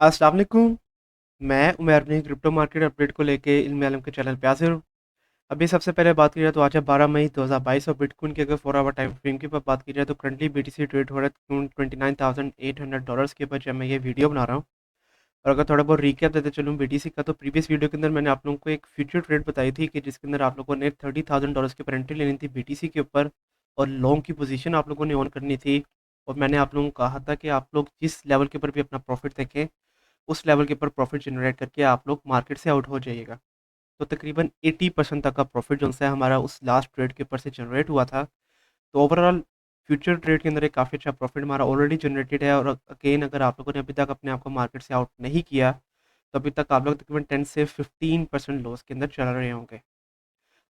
अस्सलाम वालेकुम। मैं उमर अपनी क्रिप्टो मार्केट अपडेट को लेके इल्म आलम के चैनल पे हाजिर हूँ। अभी सबसे पहले बात की जाए तो आज है 12 मई 2022 और बिटकॉइन की अगर 4 आवर टाइम फ्रेम की बात की जाए तो करंटली बीटीसी ट्रेड हो रहा है $29,800 के ऊपर जब मैं ये वीडियो बना रहा हूँ। और अगर थोड़ा बहुत रिकैप देते चलूँ बीटीसी का, तो प्रीवियस वीडियो के अंदर मैंने आप लोगों को एक फ्यूचर ट्रेड बताई थी कि जिसके अंदर आप लोगों ने $30,000 की एंट्री लेनी थी बीटीसी के ऊपर और लॉन्ग की पोजीशन आप लोगों ने ऑन करनी थी। और मैंने आप लोगों को कहा था कि आप लोग जिस लेवल के ऊपर भी अपना प्रॉफिट देखें, उस लेवल के ऊपर प्रॉफिट जनरेट करके आप लोग मार्केट से आउट हो जाइएगा। तो तकरीबन 80% तक का प्रॉफिट जो है हमारा उस लास्ट ट्रेड के ऊपर से जनरेट हुआ था। तो ओवरऑल फ्यूचर ट्रेड के अंदर एक काफ़ी अच्छा प्रॉफिट हमारा ऑलरेडी जनरेटेड है। और अगेन अगर आप लोगों ने अभी तक अपने आप को मार्केट से आउट नहीं किया, तो अभी तक आप लोग तकरीबन 10 से 15% लॉस के अंदर चल रहे होंगे।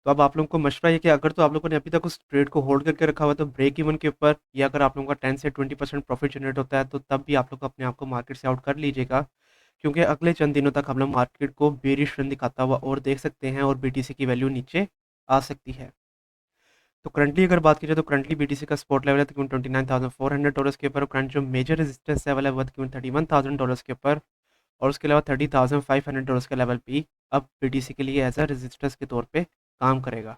तो अब आप लोगों को मशवरा ये कि अगर तो आप लोगों ने अभी तक उस ट्रेड को होल्ड करके रखा हुआ है तो ब्रेक इवन के ऊपर, या अगर आप लोगों का 10 से 20% प्रॉफिट जनरेट होता है तो तब भी आप लोग अपने आप को मार्केट से आउट कर लीजिएगा। क्योंकि अगले चंद दिनों तक हम लोग मार्केट को बेरिश रन दिखाता हुआ और देख सकते हैं और बीटीसी की वैल्यू नीचे आ सकती है। तो करंटली अगर बात की जाए तो करंटली बीटीसी का स्पॉट लेवल है तकरीबन $29,400 के ऊपर, और करंट जो मेजर रेजिस्टेंस लेवल है वो तकरीबन $31,000 के ऊपर। और उसके अलावा $30,500 का लेवल भी अब बीटीसी के लिए एज अ रेजिस्टेंस के तौर पे काम करेगा।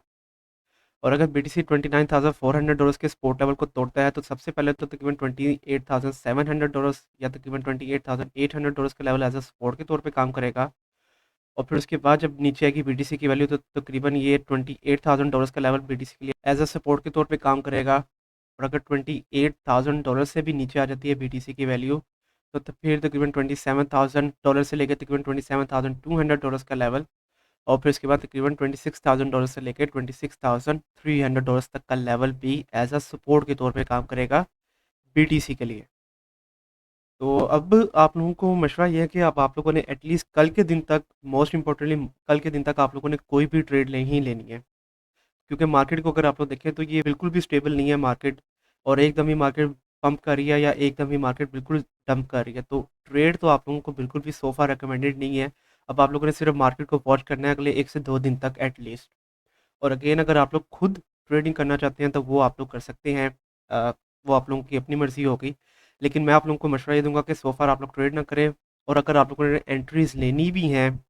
और अगर बीटीसी $29,400 के सपोर्ट लेवल को तोड़ता है तो सबसे पहले तो तकरीबन $28,700 या तकरीबन $28,800 का लेवल एज अ सपोर्ट के तौर पे काम करेगा। और फिर उसके बाद जब नीचे आएगी बीटीसी की वैल्यू तो तकरीबन ये $28,000 का लेवल बीटीसी के लिए एज अ सपोर्ट के तौर पे काम करेगा। और अगर $28,000 से भी नीचे आ जाती है बीटीसी की वैल्यू, तो फिर तकरीबन $27,000 से लेकर तकरीबन $27,200 का लेवल, और फिर उसके बाद तकरीबन $26,000 से लेकर $26,300 तक का लेवल भी एज अ सपोर्ट के तौर पे काम करेगा बीटीसी के लिए। तो अब आप लोगों को मशवरा ये है कि अब आप लोगों ने एटलीस्ट कल के दिन तक, मोस्ट इंपॉर्टेंटली कल के दिन तक आप लोगों ने कोई भी ट्रेड नहीं लेनी है। क्योंकि मार्केट को अगर आप लोग देखें तो ये बिल्कुल भी स्टेबल नहीं है मार्केट। और एकदम ही मार्केट पंप कर रही है या एकदम ही मार्केट बिल्कुल डंप कर रही है, तो ट्रेड तो आप लोगों को बिल्कुल भी सोफा रिकमेंडेड नहीं है। अब आप लोगों ने सिर्फ मार्केट को वॉच करना है अगले 1 से 2 दिन तक एटलीस्ट। और अगेन अगर आप लोग खुद ट्रेडिंग करना चाहते हैं तो वो आप लोग कर सकते हैं। अ, वो आप लोगों की अपनी मर्ज़ी होगी। लेकिन मैं आप लोगों को मशवरा ये दूँगा कि सो फ़ार आप लोग ट्रेड ना करें। और अगर आप लोगों ने एंट्रीज़ लेनी भी हैं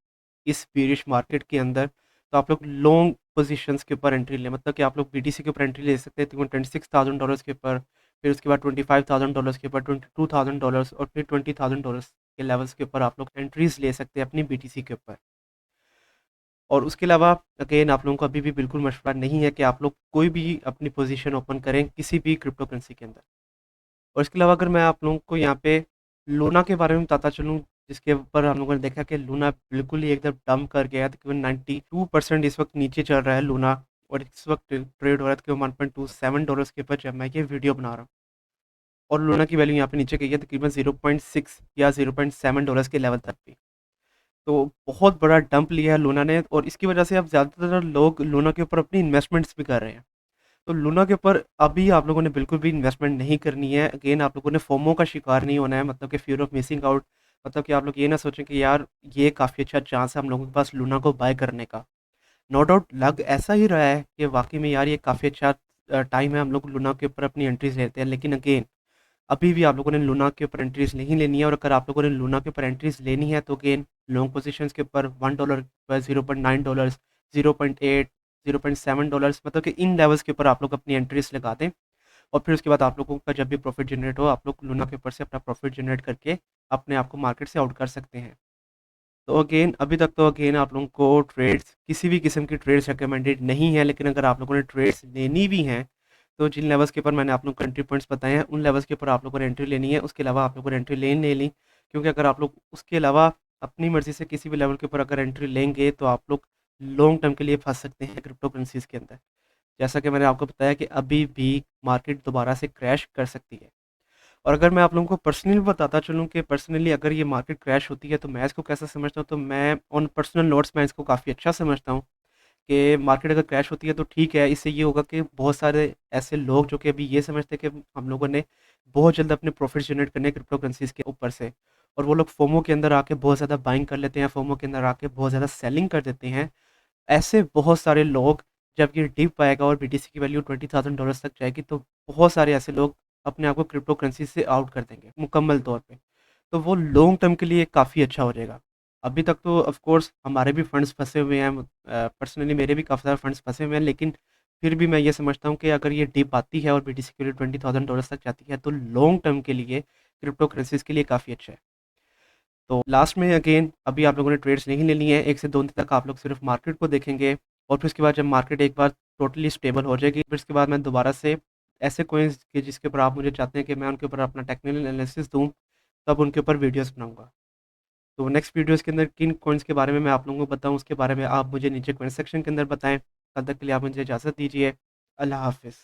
इस बेरिश मार्केट के अंदर, तो आप लोग लॉन्ग पोज़ीशंस के ऊपर एंट्री लें। मतलब कि आप लोग बीटीसी के ऊपर एंट्री ले सकते हैं तकरीबन $26,000 के ऊपर, फिर उसके बाद $25,000 के ऊपर, $22,000 और फिर $20,000 के लेवल्स के ऊपर आप लोग एंट्रीज़ ले सकते हैं अपनी बीटीसी के ऊपर। और उसके अलावा अगेन आप लोगों को अभी भी बिल्कुल मशवरा नहीं है कि आप लोग कोई भी अपनी पोजीशन ओपन करें किसी भी क्रिप्टो करेंसी के अंदर। और इसके अलावा अगर मैं आप लोगों को यहाँ पे लूना के बारे में बताता चलूँ, जिसके ऊपर हम लोगों ने देखा कि लूना बिल्कुल ही एकदम डंप कर गया है। तकरीबन 92% इस वक्त नीचे चल रहा है लूना। और इस वक्त ट्रेड हो रहा है तकरीबन $1.27 के ऊपर जब मैं ये वीडियो बना रहा हूँ। और लूना की वैल्यू यहाँ पे नीचे गई है तकरीबन 0.6 या $0.7 के लेवल तक भी। तो बहुत बड़ा डंप लिया है लूना ने, और इसकी वजह से अब ज़्यादातर लोग लूना के ऊपर अपनी इन्वेस्टमेंट्स भी कर रहे हैं। तो लूना के ऊपर अभी आप लोगों ने बिल्कुल भी इन्वेस्टमेंट नहीं करनी है। अगेन आप लोगों ने फोमो का शिकार नहीं होना है, मतलब कि फियर ऑफ मिसिंग आउट। मतलब कि आप लोग ये ना सोचें कि यार ये काफ़ी अच्छा चांस है हम लोगों के पास लूना को बाय करने का। नो डाउट लग ऐसा ही रहा है कि वाकई में यार ये काफ़ी अच्छा टाइम है, हम लोग लूना के ऊपर अपनी एंट्रीज लेते हैं। लेकिन अगेन अभी भी आप लोगों ने लूना के ऊपर एंट्रीज नहीं लेनी है। और अगर आप लोगों ने लूना के ऊपर एंट्रीज लेनी है तो अगेन लॉन्ग पोजीशंस के ऊपर $1 पर $0.9, 0.8, $0.7, मतलब कि इन लेवल्स के ऊपर आप लोग अपनी एंट्रीज लगा दें। और फिर उसके बाद आप लोगों का जब भी प्रॉफिट जनरेट हो, आप लोग लूना के ऊपर से अपना प्रॉफिट जनरेट करके अपने आप को मार्केट से आउट कर सकते हैं। तो अगेन अभी तक तो अगेन आप लोगों को ट्रेड्स, किसी भी किस्म की ट्रेड्स रिकमेंडेड नहीं है। लेकिन अगर आप लोगों ने ट्रेड्स लेनी भी हैं तो जिन लेवल्स के ऊपर मैंने आप लोग को एंट्री पॉइंट्स बताए हैं उन लेवल्स के ऊपर आप लोगों ने एंट्री लेनी है। उसके अलावा आप लोगों ने एंट्री ले ली, क्योंकि अगर आप लोग उसके अलावा अपनी मर्जी से किसी भी लेवल के ऊपर अगर एंट्री लेंगे तो आप लोग लॉन्ग टर्म के लिए फंस सकते हैं क्रिप्टो करेंसीज के अंदर। जैसा कि मैंने आपको बताया कि अभी भी मार्केट दोबारा से क्रैश कर सकती है। और अगर मैं आप लोगों को पर्सनली बताता चलूँ कि पर्सनली अगर ये मार्केट क्रैश होती है तो मैं इसको कैसा समझता हूँ, तो मैं ऑन पर्सनल नोट्स मैं इसको काफ़ी अच्छा समझता हूँ कि मार्केट अगर क्रैश होती है तो ठीक है। इससे ये होगा कि बहुत सारे ऐसे लोग जो कि अभी ये समझते हैं कि हम लोगों ने बहुत जल्द अपने प्रॉफिट जनरेट करने क्रिप्टो करेंसीज के ऊपर से, और वो लोग फोमो के अंदर आके बहुत ज़्यादा बाइंग कर लेते हैं, फोमो के अंदर आके बहुत ज़्यादा सेलिंग कर देते हैं। ऐसे बहुत सारे लोग, जब ये डिप आएगा और बीटीसी की वैल्यू $20,000 तक जाएगी तो बहुत सारे ऐसे लोग अपने आप को क्रिप्टो करेंसी से आउट कर देंगे मुकम्मल तौर पे। तो वो लॉन्ग टर्म के लिए काफ़ी अच्छा हो जाएगा। अभी तक तो ऑफ़ कोर्स हमारे भी फंड्स फँसे हुए हैं, पर्सनली मेरे भी काफ़ी सारे फंड्स फँसे हुए हैं, लेकिन फिर भी मैं ये समझता हूँ कि अगर ये डिप आती है और बीटीसी के लिए $20,000 तक जाती है, तो लॉन्ग टर्म के लिए क्रिप्टो करेंसीज़ के लिए काफ़ी अच्छा है। तो लास्ट में अगेन अभी आप लोगों ने ट्रेड्स नहीं लेनी है, 1 से 2 दिन तक आप लोग सिर्फ मार्केट को देखेंगे और फिर उसके बाद जब मार्केट एक बार टोटली स्टेबल हो जाएगी, फिर उसके बाद मैं दोबारा से ऐसे कॉइन्स के जिसके ऊपर आप मुझे चाहते हैं कि मैं उनके ऊपर अपना टेक्निकल एनालिसिस दूँ, तब उनके ऊपर वीडियोज़ बनाऊँगा। तो नेक्स्ट वीडियोज़ के अंदर किन कॉइन्स के बारे में मैं आप लोगों को बताऊँ, उसके बारे में आप मुझे नीचे कमेंट सेक्शन के अंदर बताएँ। तब तक के लिए आप मुझे इजाज़त दीजिए। अल्लाह हाफ़िज़।